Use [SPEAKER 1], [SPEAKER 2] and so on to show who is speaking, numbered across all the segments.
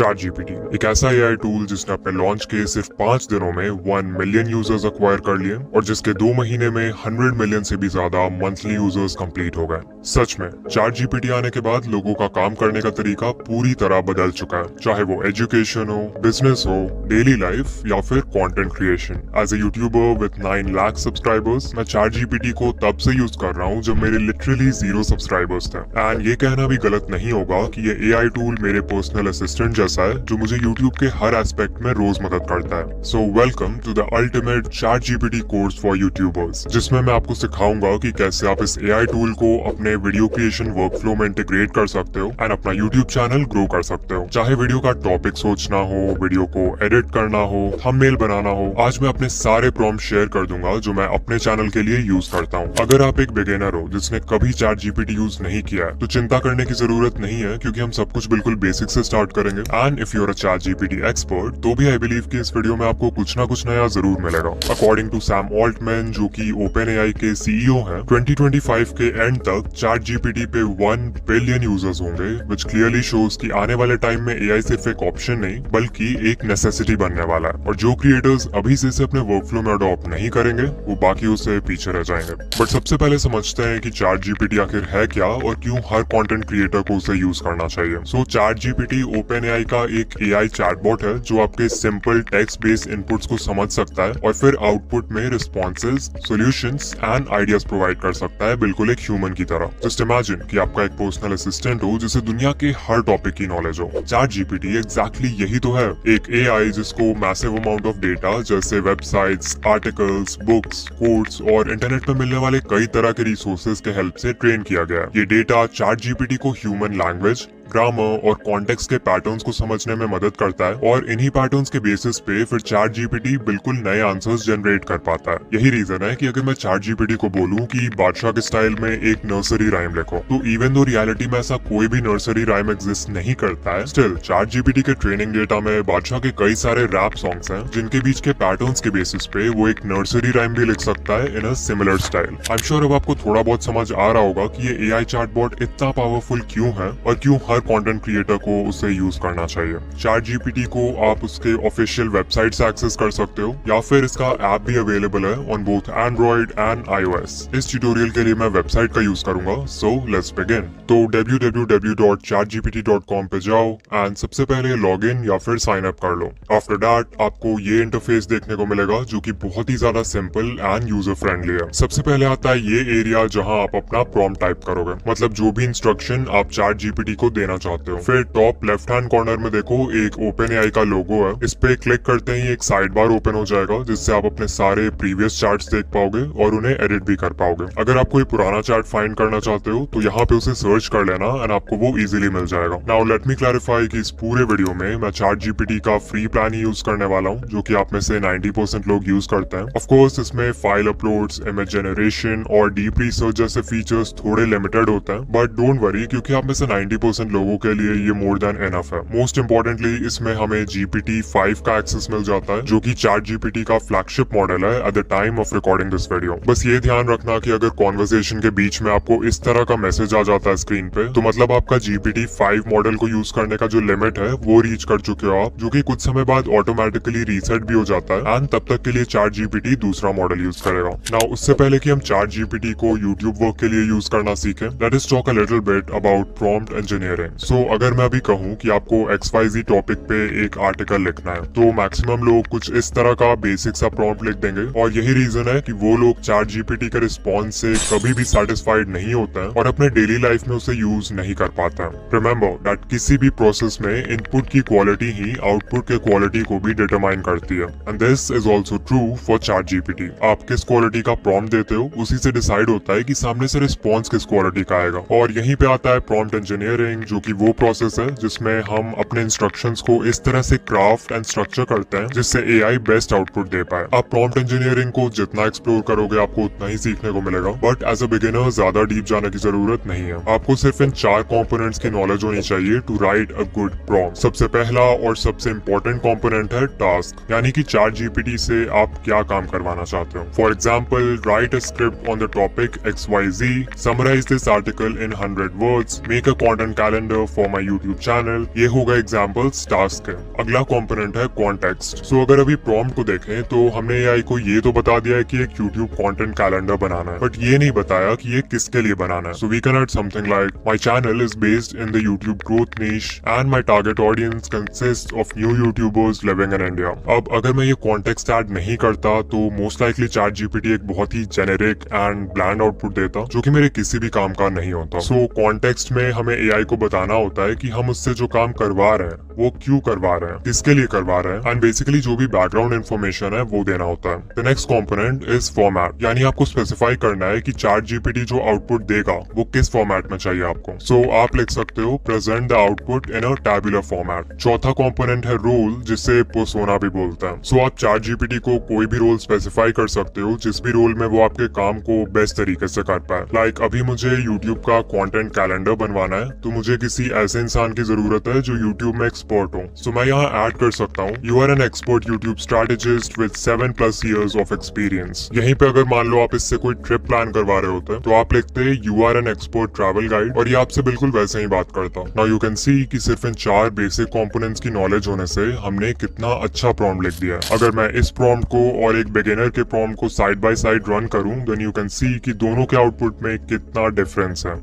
[SPEAKER 1] Chat GPT एक ऐसा AI tool जिसने अपने लॉन्च के सिर्फ 5 दिनों में 1 मिलियन यूजर्स अक्वायर कर लिए और जिसके 2 महीने में 100 मिलियन से भी ज्यादा मंथली यूजर्स कंप्लीट हो गए। सच में चैट जीपीटी आने के बाद लोगों का काम करने का तरीका पूरी तरह बदल चुका है, चाहे वो एजुकेशन हो, बिजनेस हो, डेली लाइफ या फिर content creation. As a YouTuber with 9 lakh subscribers मैं चैट जीपीटी को तब से यूज कर रहा हूँ जब मेरे लिटरली 0 सब्सक्राइबर्स थे। एंड ये कहना भी गलत नहीं होगा कि ये एआई टूल मेरे पर्सनल असिस्टेंट जैसा है जो मुझे यूट्यूब के हर एस्पेक्ट में रोज मदद करता है। So welcome to the ultimate Chat GPT course for YouTubers, जिसमें मैं आपको सिखाऊंगा कि कैसे आप इस एआई टूल को अपने वीडियो क्रिएशन वर्कफ्लो में इंटीग्रेट कर सकते हो एंड अपना यूट्यूब चैनल ग्रो कर सकते हो। चाहे वीडियो का टॉपिक सोचना हो, वीडियो को एडिट करना हो, थंबनेल बनाना हो, आज मैं अपने सारे प्रॉम्प्ट शेयर कर दूंगा जो मैं अपने चैनल के लिए यूज करता हूँ। अगर आप एक बिगिनर हो जिसने कभी चैट जीपीटी यूज नहीं किया है तो चिंता करने की जरूरत नहीं है, क्योंकि हम सब कुछ बिल्कुल बेसिक से स्टार्ट करेंगे। And if you are a Chat GPT expert तो भी आई बिलीव कि इस वीडियो में आपको कुछ ना कुछ नया जरूर मिलेगा। अकॉर्डिंग टू सैम ऑल्टमैन, जो कि ओपन एआई के सीईओ हैं, 2025 के एंड तक चैट जीपीटी पे 1 बिलियन यूजर्स होंगे, विच क्लियरली शोज कि आने वाले टाइम में एआई सिर्फ एक ऑप्शन नहीं बल्कि एक नेसेसिटी बनने वाला है। और जो क्रिएटर्स अभी से इसे अपने वर्कफ्लो में अडॉप्ट नहीं करेंगे वो बाकी उससे पीछे रह जाएंगे। बट सबसे पहले समझते हैं कि चैट जीपीटी आखिर है क्या और क्यों हर कंटेंट क्रिएटर को उसे यूज करना चाहिए। सो चैट जीपीटी ओपन एआई का एक एआई चैटबॉट है जो आपके सिंपल टेक्स्ट बेस्ड इनपुट्स को समझ सकता है और फिर आउटपुट में responses, solutions and ideas provide कर सकता है, बिल्कुल एक ह्यूमन की तरह। जस्ट इमेजिन कि आपका एक पर्सनल असिस्टेंट हो जिसे दुनिया के हर टॉपिक की नॉलेज हो। चैट जीपीटी एग्जैक्टली यही तो है, एक एआई जिसको मैसिव अमाउंट ऑफ डेटा जैसे वेबसाइट्स, आर्टिकल्स, बुक्स, कोड्स और इंटरनेट पर मिलने वाले कई तरह के रिसोर्सेज के हेल्प से ट्रेन किया गया है। ये डेटा चैट जीपीटी को ह्यूमन लैंग्वेज, ग्रामर और कॉन्टेक्स्ट के पैटर्न्स को समझने में मदद करता है और इन्हीं पैटर्न्स के बेसिस पे फिर चैट जीपीटी बिल्कुल नए आंसर्स जनरेट कर पाता है। यही रीजन है कि अगर मैं चैट जीपीटी को बोलूं कि बादशाह के स्टाइल में एक नर्सरी राइम लिखो, तो इवन दो रियलिटी में ऐसा कोई भी नर्सरी राइम एग्जिस्ट नहीं करता है, स्टिल चैट जीपीटी के ट्रेनिंग डेटा में बादशाह के कई सारे रैप सॉन्ग्स हैं जिनके बीच के पैटर्न्स के बेसिस पे वो एक नर्सरी राइम भी लिख सकता है in a similar style. I am sure अब आपको थोड़ा बहुत समझ आ रहा होगा कि ये एआई चैटबॉट इतना पावरफुल क्यों है और क्यों हर कंटेंट क्रिएटर को उसे यूज करना चाहिए। चैट जीपीटी को आप उसके ऑफिशियल वेबसाइट से एक्सेस कर सकते हो या फिर इसका ऐप भी अवेलेबल है on both Android and iOS। इस ट्यूटोरियल के लिए मैं वेबसाइट का यूज करूंगा, सो लेट्स बिगिन। तो www.chatgpt.com पे जाओ एंड सबसे पहले लॉग इन या फिर साइन अप कर लो। आफ्टर दैट आपको ये इंटरफेस देखने को मिलेगा जो कि बहुत ही ज्यादा सिंपल एंड यूजर फ्रेंडली है। सबसे पहले आता है ये एरिया जहां आप अपना प्रॉम्प्ट टाइप करोगे, मतलब जो भी इंस्ट्रक्शन आप चैट जीपीटी को देना चाहते हो। फिर टॉप लेफ्ट हैंड कॉर्नर में देखो एक ओपन एआई का लोगो है, इस पे क्लिक करते ही एक साइड बार ओपन हो जाएगा जिससे आप अपने सारे प्रीवियस चार्ट्स देख पाओगे और उन्हें एडिट भी कर पाओगे। अगर आप कोई पुराना चार्ट फाइंड करना चाहते हो तो यहाँ पे उसे सर्च कर लेना एंड आपको वो इजीली मिल जाएगा। नाउ लेट मी क्लैरिफाई कि इस पूरे वीडियो में मैं चैट जीपीटी का फ्री प्लान ही यूज करने वाला हूँ, जो कि आप में से 90% लोग यूज करते हैं। ऑफ कोर्स इसमें फाइल अपलोड्स, इमेज जनरेशन और डीप रिसर्च जैसे फीचर्स थोड़े लिमिटेड होते हैं, बट डोंट वरी क्योंकि आप में से 90% लोगों के लिए ये मोर देन एनफ है। मोस्ट इंपॉर्टेंटली इसमें हमें GPT-5 का एक्सेस मिल जाता है, जो कि चैट जीपीटी का फ्लैगशिप मॉडल है at the time of recording this video. बस ये ध्यान रखना कि अगर कॉन्वर्सेशन के बीच में आपको इस तरह का मैसेज आ जाता है स्क्रीन पे, तो मतलब आपका GPT-5 मॉडल को यूज करने का जो लिमिट है वो रीच कर चुके हो आप, जो कि कुछ समय बाद ऑटोमेटिकली रीसेट भी हो जाता है एंड तब तक के लिए चैट जीपीटी दूसरा मॉडल यूज करेगा। नाउ उससे पहले कि हम चैट जीपीटी को यूट्यूब वर्क के लिए यूज करना सीखें, let us talk a little bit about prompt engineering. So अगर मैं अभी कहूँ कि आपको XYZ टॉपिक पे एक आर्टिकल लिखना है तो मैक्सिमम लोग कुछ इस तरह का बेसिक सा प्रॉम्प्ट लिख देंगे और यही रीजन है कि वो लोग चैट जीपीटी के रिस्पॉन्स से कभी भी सेटिस्फाइड नहीं होते हैं और अपने डेली लाइफ में उसे यूज नहीं कर पाते हैं। रिमेंबर दैट किसी भी प्रोसेस में इनपुट की क्वालिटी ही आउटपुट के क्वालिटी को भी डिटरमाइन करती है and this is also true for chat GPT. आप किस क्वालिटी का प्रॉम्प्ट देते हो उसी से डिसाइड होता है कि सामने से रिस्पॉन्स किस क्वालिटी का आएगा। और यहीं पे आता है प्रॉम्प्ट इंजीनियरिंग, जो कि वो प्रोसेस है जिसमें हम अपने इंस्ट्रक्शंस को इस तरह से क्राफ्ट एंड स्ट्रक्चर करते हैं जिससे एआई बेस्ट आउटपुट दे पाए। आप प्रॉम्प्ट इंजीनियरिंग को जितना एक्सप्लोर करोगे आपको उतना ही सीखने को मिलेगा, बट एज अ बिगिनर ज्यादा डीप जाने की जरूरत नहीं है। आपको सिर्फ इन 4 कंपोनेंट्स की नॉलेज होनी चाहिए to write a good prompt. सबसे पहला और सबसे इम्पोर्टेंट कंपोनेंट है टास्क, यानी कि चैट जीपीटी से आप क्या काम करवाना चाहते हो। For example, write a script on the topic XYZ, summarise this article in 100 words, make a content calendar calendar for my YouTube channel. ये होगा एग्जाम्पल्स टास्क के। अगला कॉम्पोनेंट है कॉन्टेक्स्ट। सो अगर अभी प्रॉम्प्ट को देखें तो हमने एआई को ये तो बता दिया है कि एक यूट्यूब कंटेंट कैलेंडर बनाना है, बट ये नहीं बताया कि ये किसके लिए बनाना है। So we can add something like my channel is based in the YouTube growth niche and my target audience consist of new YouTubers living in India. अब अगर मैं ये कॉन्टेक्स्ट ऐड नहीं करता तो मोस्ट लाइकली चैट जीपीटी एक बहुत ही generic and bland output देता जो कि मेरे किसी भी काम का नहीं होता। सो कॉन्टेक्स्ट में हमें एआई को बताना होता है कि हम उससे जो काम करवा रहे हैं वो क्यों करवा रहे हैं, किसके लिए करवा रहे हैं, एंड बेसिकली जो भी बैकग्राउंड इन्फॉर्मेशन है वो देना होता है। The next component is format, यानी आपको स्पेसिफाई करना है कि चैट जीपीटी जो आउटपुट देगा वो किस फॉर्मेट में चाहिए आपको। सो आप लिख सकते हो present the output in a tabular format. चौथा कंपोनेंट है रोल, जिसे पर्सोना भी बोलते हैं। सो आप चैट जीपीटी को कोई भी रोल स्पेसिफाई कर सकते हो जिस भी रोल में वो आपके काम को बेस्ट तरीके से कर पाए। लाइक अभी मुझे यूट्यूब का कंटेंट कैलेंडर बनवाना है तो मुझे किसी ऐसे इंसान की जरूरत है जो यूट्यूब में एक्सपर्ट हो। सो मैं यहाँ ऐड कर सकता हूँ you are an expert YouTube strategist with 7+ years of experience. यहीं पे अगर मान लो आप इससे कोई ट्रिप प्लान करवा रहे होते हैं तो आप लिखते हैं you are an expert travel guide, और ये आपसे बिल्कुल वैसे ही बात करता। नाउ यू कैन सी कि सिर्फ इन 4 बेसिक कंपोनेंट्स की नॉलेज होने से हमने कितना अच्छा प्रॉम्प्ट लिख दिया है। अगर मैं इस प्रॉम्प्ट को और एक बिगिनर के प्रॉम्प्ट को साइड बाय साइड रन करूं देन यू कैन सी कि दोनों के आउटपुट में कितना डिफरेंस है।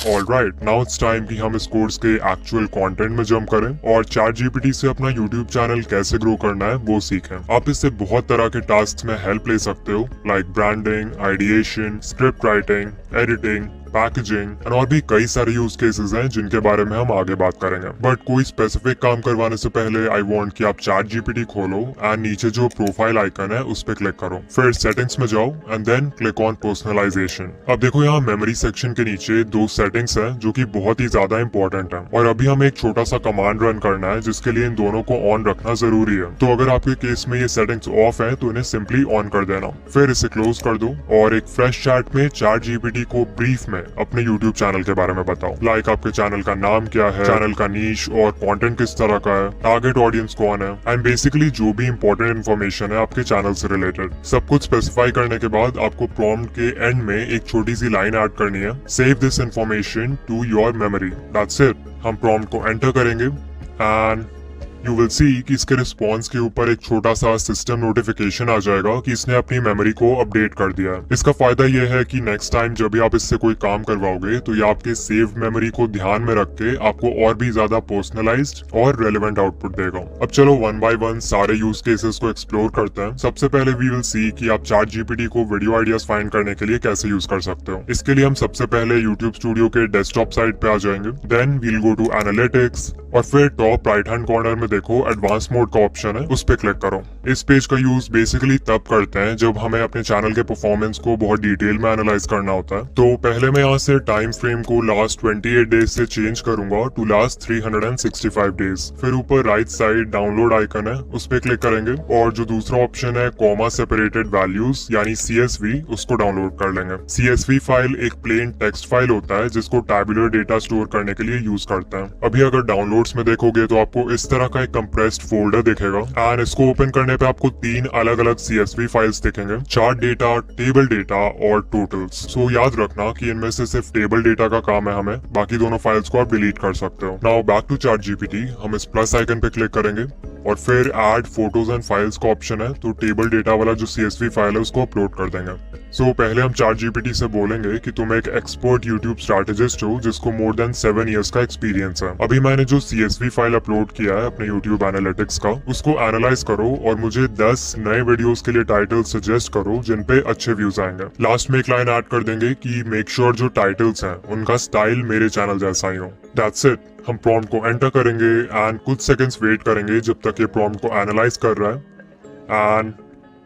[SPEAKER 1] ऑलराइट, नाउ इट्स टाइम कि हम इस कोर्स के एक्चुअल कंटेंट में जंप करें और चैट जीपीटी से अपना यूट्यूब चैनल कैसे ग्रो करना है वो सीखें। आप इससे बहुत तरह के टास्क में हेल्प ले सकते हो like branding, ideation, script writing, editing, packaging and और भी कई सारे यूज केसेस हैं जिनके बारे में हम आगे बात करेंगे। बट कोई स्पेसिफिक काम करवाने से पहले आई वांट कि आप चैट जीपीटी खोलो एंड नीचे जो प्रोफाइल आइकन है उस पर क्लिक करो, फिर सेटिंग्स में जाओ and then click on personalisation. अब देखो यहाँ मेमोरी सेक्शन के नीचे 2 सेटिंग्स है जो कि बहुत ही ज्यादा इंपॉर्टेंट है, और अभी हमें एक छोटा सा कमांड रन करना है जिसके लिए इन दोनों को ऑन रखना जरूरी है। तो अगर आपके केस में ये सेटिंग्स ऑफ है तो इन्हें सिंपली ऑन कर देना, फिर इसे क्लोज कर दो और एक फ्रेश चैट में चैट जीपीटी को ब्रीफ में अपने YouTube चैनल के बारे में बताओ। लाइक आपके चैनल का नाम क्या है, चैनल का नीश और कंटेंट किस तरह का है, टारगेट ऑडियंस कौन है, एंड बेसिकली जो भी इंपॉर्टेंट इन्फॉर्मेशन है आपके चैनल से रिलेटेड। सब कुछ स्पेसिफाई करने के बाद आपको प्रॉम्प्ट के एंड में एक छोटी सी लाइन ऐड करनी है, save this information to your memory. That's it. हम प्रॉम्प्ट को एंटर करेंगे एंड यू विल सी कि इसके रिस्पॉन्स के ऊपर एक छोटा सा सिस्टम नोटिफिकेशन आ जाएगा कि इसने अपनी मेमोरी को अपडेट कर दिया है। इसका फायदा ये है कि नेक्स्ट टाइम जब भी आप इससे कोई काम करवाओगे तो ये आपके सेव मेमोरी को ध्यान में रख के आपको और भी ज्यादा पर्सनलाइज्ड और रेलेवेंट आउटपुट देगा। अब चलो 1 by 1 सारे यूज केसेस को एक्सप्लोर करते हैं। सबसे पहले वी विल सी कि आप चैट जीपीटी को वीडियो आइडियाज फाइंड करने के लिए कैसे यूज कर सकते हो। इसके लिए हम सबसे पहले यूट्यूब स्टूडियो के डेस्कटॉप साइड पे आ जाएंगे, then we'll go to analytics और फिर टॉप राइट हैंड कॉर्नर में देखो एडवांस मोड का ऑप्शन है, उस पे क्लिक करो। इस पेज का यूज बेसिकली तब करते हैं जब हमें अपने चैनल के परफॉर्मेंस को बहुत डिटेल में एनालाइज करना होता है। तो पहले मैं यहाँ से टाइम फ्रेम को लास्ट 28 डेज से चेंज करूंगा टू लास्ट 365 डेज। फिर ऊपर राइट साइड डाउनलोड आइकन है, उस पे क्लिक करेंगे और जो दूसरा ऑप्शन है कॉमा सेपरेटेड वैल्यूज यानी CSV, उसको डाउनलोड कर लेंगे। CSV फाइल एक प्लेन टेक्स्ट फाइल होता है जिसको टैबुलर डेटा स्टोर करने के लिए यूज करते हैं। अभी अगर डाउनलोड्स में देखोगे तो आपको इस तरह का एक कंप्रेस्ड फोल्डर दिखेगा एंड इसको ओपन करने पे आपको 3 अलग अलग CSV फाइल्स दिखेंगे, चार्ट डेटा, टेबल डेटा और टोटल्स। सो याद रखना कि इनमें से सिर्फ टेबल डेटा का काम है हमें, बाकी दोनों फाइल्स को आप डिलीट कर सकते हो। Now back to Chat GPT, हम इस प्लस आइकन पे क्लिक करेंगे और फिर ऐड फोटोज एंड फाइल्स का ऑप्शन है, तो टेबल डेटा वाला जो CSV फाइल है उसको अपलोड कर देंगे। सो पहले हम चैट जीपीटी से बोलेंगे कि तुम एक एक्सपर्ट यूट्यूब स्ट्रैटेजिस्ट हो जिसको मोर देन 7 years का एक्सपीरियंस है। अभी मैंने जो CSV फाइल अपलोड किया है अपने यूट्यूब एनालिटिक्स का, उसको एनालाइज करो और मुझे 10 नए वीडियोस के लिए टाइटल सजेस्ट करो जिन पे अच्छे व्यूज आएंगे। लास्ट में एक लाइन ऐड कर देंगे कि मेक श्योर जो टाइटल्स हैं उनका स्टाइल मेरे चैनल जैसा ही हो। That's it. हम प्रॉम्प्ट को एंटर करेंगे एंड कुछ सेकंड्स वेट करेंगे जब तक ये प्रॉम्प्ट को एनालाइज कर रहा है। And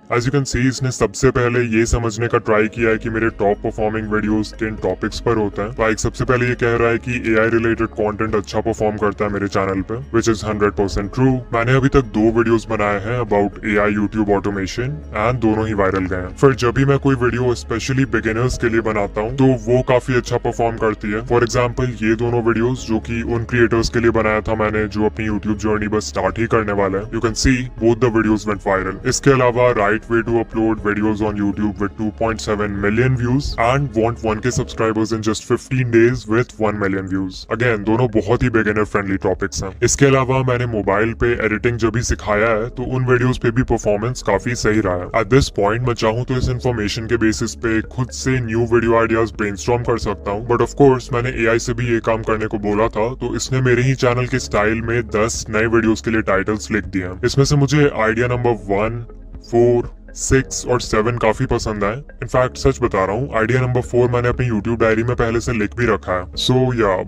[SPEAKER 1] as you can see इसने सबसे पहले ये समझने का ट्राई किया है कि मेरे टॉप परफॉर्मिंग वीडियोस किन टॉपिक्स पर होते हैं। लाइक सबसे पहले ये कह रहा है कि AI रिलेटेड कंटेंट अच्छा परफॉर्म करता है मेरे चैनल पे, विच इज 100% ट्रू। मैंने अभी तक 2 वीडियोस बनाए हैं about AI YouTube automation and दोनों ही वायरल गए हैं। फिर जब भी मैं कोई वीडियो स्पेशली बिगिनर्स के लिए बनाता हूँ तो वो काफी अच्छा परफॉर्म करती है। फॉर एग्जाम्पल ये दोनों वीडियोस जो कि उन क्रिएटर्स के लिए बनाया था मैंने जो अपनी यूट्यूब जर्नी बस स्टार्ट ही करने वाला है, you can C both the videos went viral. इसके अलावा right right way to upload videos on YouTube with 2.7 million views and want 1K subscribers in just 15 days with 1 million views. Again, दोनों बहुत ही beginner friendly topics हैं। इसके अलावा मैंने mobile पे editing जब भी सिखाया है तो उन वीडियोस पे भी परफॉर्मेंस काफी सही रहा है। एट दिस पॉइंट मैं चाहूँ तो इस इन्फॉर्मेशन के बेसिस पे खुद से न्यू वीडियो आइडियाज ब्रेनस्टॉर्म कर सकता हूँ, बट ऑफ कोर्स मैंने एआई से भी ये काम करने को बोला था, तो इसने मेरे ही चैनल के स्टाइल में 10 नए वीडियोस के लिए टाइटल्स लिख दिए हैं। इसमें से मुझे आइडिया नंबर 1, 4, 6 और 7 काफी पसंद आए। इनफैक्ट सच बता रहा हूँ, आइडिया नंबर 4 मैंने अपनी यूट्यूब डायरी में पहले से लिख भी रखा है। सो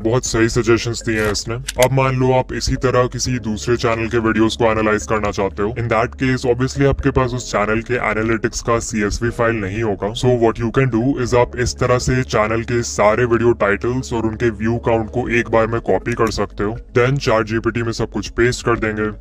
[SPEAKER 1] बहुत सही सजेशंस दिए हैं इसने। अब मान लो आप इसी तरह किसी दूसरे चैनल के वीडियोस को एनालाइज करना चाहते हो। इन दैट केस ऑब्वियसली आपके पास उस चैनल के एनालिटिक्स का CSV फाइल नहीं होगा। So what you can do is आप इस तरह से चैनल के सारे वीडियो टाइटल्स और उनके व्यू काउंट को एक बार में कॉपी कर सकते हो। देन ChatGPT में सब कुछ पेस्ट कर देंगे।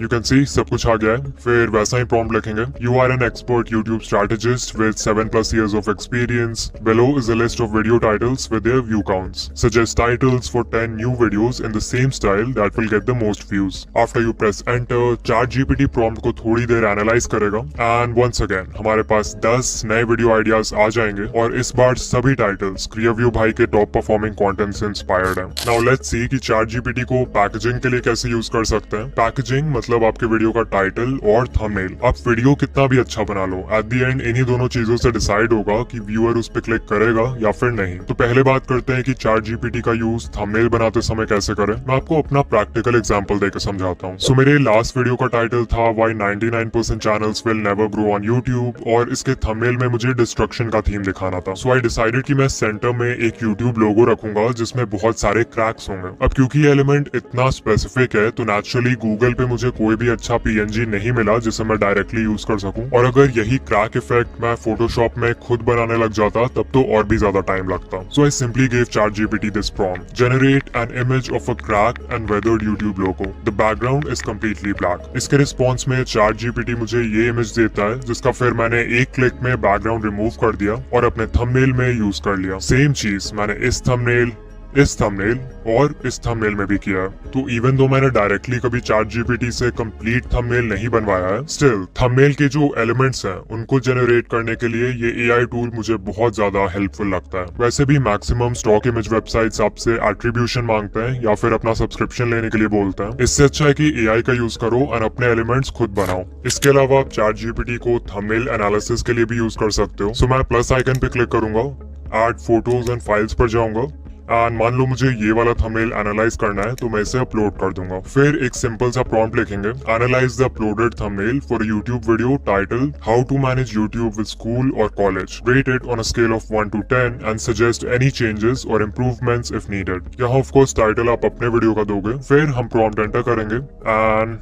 [SPEAKER 1] You can see सब कुछ आ गया है। फिर वैसा ही प्रॉम्प्ट लिखेंगे, You are an expert YouTube strategist with 7+ years of experience. Below is a list of video titles with their view counts. Suggest titles for 10 new videos in the same style that will get the most views. After you press enter, ChatGPT prompt को थोड़ी देर analyse करेगा and once again हमारे पास 10 नए video ideas आ जाएंगे और इस बार सभी titles क्रियाव्यू भाई के टॉप परफॉर्मिंग कंटेंट से इंस्पायर्ड हैं। Now let's see कि ChatGPT को पैकेजिंग के लिए कैसे यूज कर सकते हैं। पैकेजिंग मतलब आपके वीडियो का टाइटल और थंबनेल। आप वीडियो कितना भी अच्छा बना लो, एट द एंड इन्हीं दोनों चीजों से डिसाइड होगा कि व्यूअर उस पर क्लिक करेगा या फिर नहीं। तो पहले बात करते हैं कि ChatGPT का यूज थंबनेल बनाते समय कैसे करें। मैं आपको अपना प्रैक्टिकल एग्जांपल देकर समझाता हूँ। सो मेरे लास्ट वीडियो का टाइटल था Why 99% channels will never grow on YouTube और इसके थंबनेल में मुझे डिस्ट्रक्शन का थीम दिखाना था। सो आई डिसाइडेड कि मैं सेंटर में एक यूट्यूब लोगो रखूंगा जिसमें बहुत सारे क्रैक्स होंगे। अब क्योंकि एलिमेंट इतना स्पेसिफिक है तो नेचुरली गूगल पे मुझे कोई भी अच्छा PNG नहीं मिला जिसे मैं डायरेक्टली यूज कर सकूं। और अगर यही क्रैक इफेक्ट मैं फोटोशॉप में खुद बनाने लग जाता तब तो और भी ज्यादा टाइम लगता। So I simply give ChatGPT this prompt, generate an image of a crack and weathered YouTube logo. The background is completely black. इसके रिस्पॉन्स में ChatGPT मुझे ये इमेज देता है जिसका फिर मैंने एक क्लिक में बैकग्राउंड रिमूव कर दिया और अपने थंबनेल में यूज कर लिया। सेम चीज मैंने इस थंबनेल और इस थंबनेल में भी किया। तो इवन दो मैंने डायरेक्टली कभी ChatGPT से कंप्लीट थंबनेल नहीं बनवाया है, स्टिल थंबनेल के जो एलिमेंट्स हैं उनको जनरेट करने के लिए ये AI टूल मुझे बहुत ज्यादा हेल्पफुल लगता है। वैसे भी मैक्सिमम स्टॉक इमेज वेबसाइट्स आपसे एट्रीब्यूशन मांगते हैं या फिर अपना सब्सक्रिप्शन लेने के लिए बोलते हैं। इससे अच्छा है कि AI का यूज करो और अपने एलिमेंट्स खुद बनाओ। इसके अलावा आप ChatGPT को थंबनेल एनालिसिस के लिए भी यूज कर सकते हो। सो मैं प्लस आइकन पे क्लिक करूंगा, ऐड फोटोज एंड फाइल्स पर जाऊंगा एंड मान लो मुझे ये वाला थंबनेल एनालाइज करना है तो मैं इसे अपलोड कर दूंगा। फिर एक सिंपल सा प्रॉम्प्ट लिखेंगे, analyze the uploaded thumbnail for YouTube video title how to manage YouTube with school और college, rate it on a scale of 1 to 10 and suggest any changes और इम्प्रूवमेंट्स इफ नीडेड। यहाँ of course title आप अपने video का दोगे। फिर हम prompt enter करेंगे एंड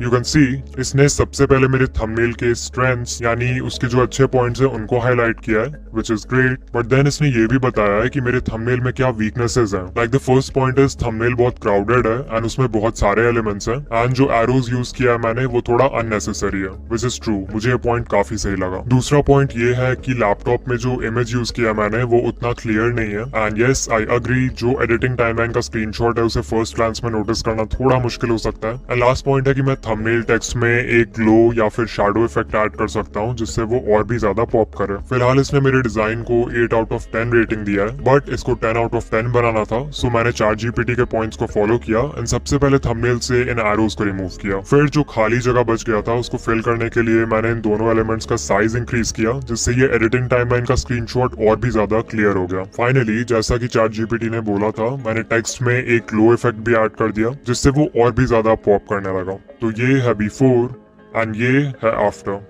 [SPEAKER 1] यू कैन सी इसने सबसे पहले मेरे थंबनेल के स्ट्रेंथ्स यानी उसके जो अच्छे पॉइंट्स हैं उनको हाईलाइट किया है, which is great. But then इसने ये भी बताया है कि मेरे थंबनेल में क्या वीकनेसेस हैं। Like the first point is thumbnail बहुत क्राउडेड है एंड उसमें बहुत सारे एलिमेंट्स हैं एंड जो एरोज यूज किया है मैंने वो थोड़ा अननेसेसरी है, व्हिच इज ट्रू। मुझे ये पॉइंट काफी सही लगा। दूसरा पॉइंट ये है कि लैपटॉप में जो इमेज यूज किया मैंने वो उतना क्लियर नहीं है एंड यस आई अग्री, जो एडिटिंग टाइमलाइन का स्क्रीनशॉट है उसे फर्स्ट ग्लांस में नोटिस करना थोड़ा मुश्किल हो सकता है। एंड लास्ट पॉइंट है कि मैं थंबनेल टेक्स्ट में एक ग्लो या फिर शैडो इफेक्ट ऐड कर सकता हूँ जिससे वो और भी ज्यादा पॉप करे। फिलहाल इसने मेरे डिजाइन को 8 out of 10 रेटिंग दिया है, बट इसको 10 out of 10 बनाना था। सो मैंने ChatGPT के पॉइंट्स को फॉलो किया एंड सबसे पहले थंबनेल से इन एरोज को रिमूव किया। फिर जो खाली जगह बच गया था उसको फिल करने के लिए मैंने इन दोनों एलिमेंट्स का साइज इंक्रीज किया जिससे ये एडिटिंग टाइमलाइन का स्क्रीनशॉट और भी ज्यादा क्लियर हो गया। फाइनली जैसा कि ChatGPT ने बोला था मैंने टेक्स्ट में एक ग्लो इफेक्ट भी ऐड कर दिया जिससे वो और भी ज्यादा पॉप करने लगा। तो ये है बिफोर एंड ये है आफ्टर।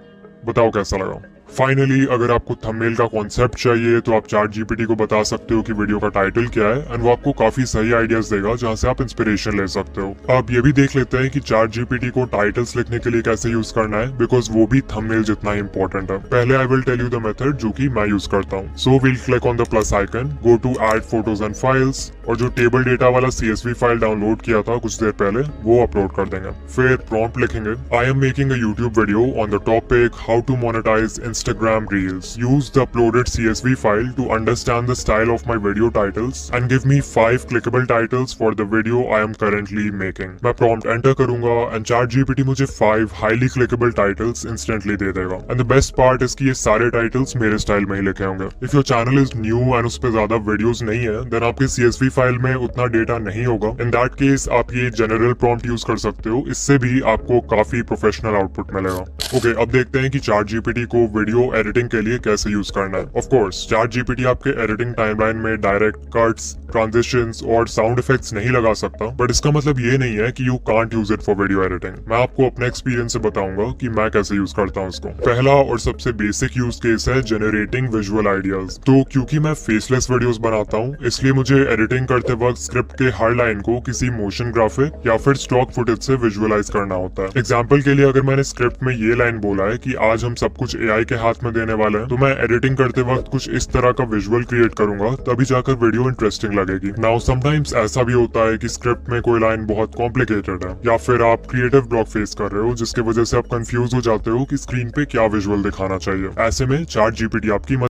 [SPEAKER 1] बताओ कैसा लगा। फाइनली अगर आपको थंबनेल का कॉन्सेप्ट चाहिए तो आप ChatGPT को बता सकते हो कि वीडियो का टाइटल क्या है एंड वो आपको काफी सही आइडियाज देगा जहां से आप इंस्पिरेशन ले सकते हो। अब ये भी देख लेते हैं कि ChatGPT को टाइटल्स लिखने के लिए कैसे यूज करना है, बिकॉज वो भी थंबनेल जितना इंपॉर्टेंट है। पहले I will tell you the method जो कि मैं यूज करता हूँ। So will click on the plus icon, go to add photos and files और जो टेबल डेटा वाला CSV फाइल डाउनलोड किया था कुछ देर पहले वो अपलोड कर देंगे। फिर प्रॉम्प्ट लिखेंगे, I am making a YouTube video on the topic how to monetise Instagram Reels. Use the uploaded CSV file to understand the style of my video titles and give me 5 clickable titles for the video I am currently making. मैं prompt enter करूंगा and ChatGPT मुझे 5 highly clickable titles instantly दे देगा. And the best part is कि ये सारे titles मेरे style में ही लिखे होंगे. If your channel is new and उस पे ज्यादा वीडियोस नहीं है, then आपके CSV फाइल में उतना डेटा नहीं होगा. In that case आप ये जनरल prompt यूज कर सकते हो. इससे भी आपको काफी प्रोफेशनल आउटपुट मिलेगा. ओके, अब देखते हैं कि ChatGPT को वीडियो एडिटिंग के लिए कैसे यूज करना है. ऑफ कोर्स ChatGPT आपके एडिटिंग टाइमलाइन में डायरेक्ट कट्स, ट्रांजिशंस और साउंड इफेक्ट्स नहीं लगा सकता, बट इसका मतलब ये नहीं है कि you can't use it for video editing. मैं आपको अपने एक्सपीरियंस से बताऊंगा कि मैं कैसे यूज करता हूँ इसको. पहला और सबसे बेसिक यूज केस है जनरेटिंग विजुअल आइडियाज. तो क्योंकि मैं फेसलेस वीडियोस बनाता हूँ, इसलिए मुझे एडिटिंग करते वक्त स्क्रिप्ट के हर लाइन को किसी मोशन ग्राफिक या फिर स्टॉक फुटेज से विजुअलाइज करना होता है. एग्जाम्पल के लिए अगर मैंने स्क्रिप्ट में ये लाइन बोला है कि आज हम सब कुछ AI के हाथ में देने वाले हैं, तो मैं एडिटिंग करते वक्त कुछ इस तरह का विजुअल क्रिएट करूंगा, तभी जाकर वीडियो इंटरेस्टिंग लगेगी. नाउ समटाइम्स ऐसा भी होता है कि स्क्रिप्ट में कोई लाइन बहुत कॉम्प्लिकेटेड है या फिर आप क्रिएटिव ब्लॉक फेस कर रहे हो, जिसकी वजह से आप कंफ्यूज हो जाते हो कि स्क्रीन पे क्या विजुअल दिखाना चाहिए. ऐसे में ChatGPT आपकी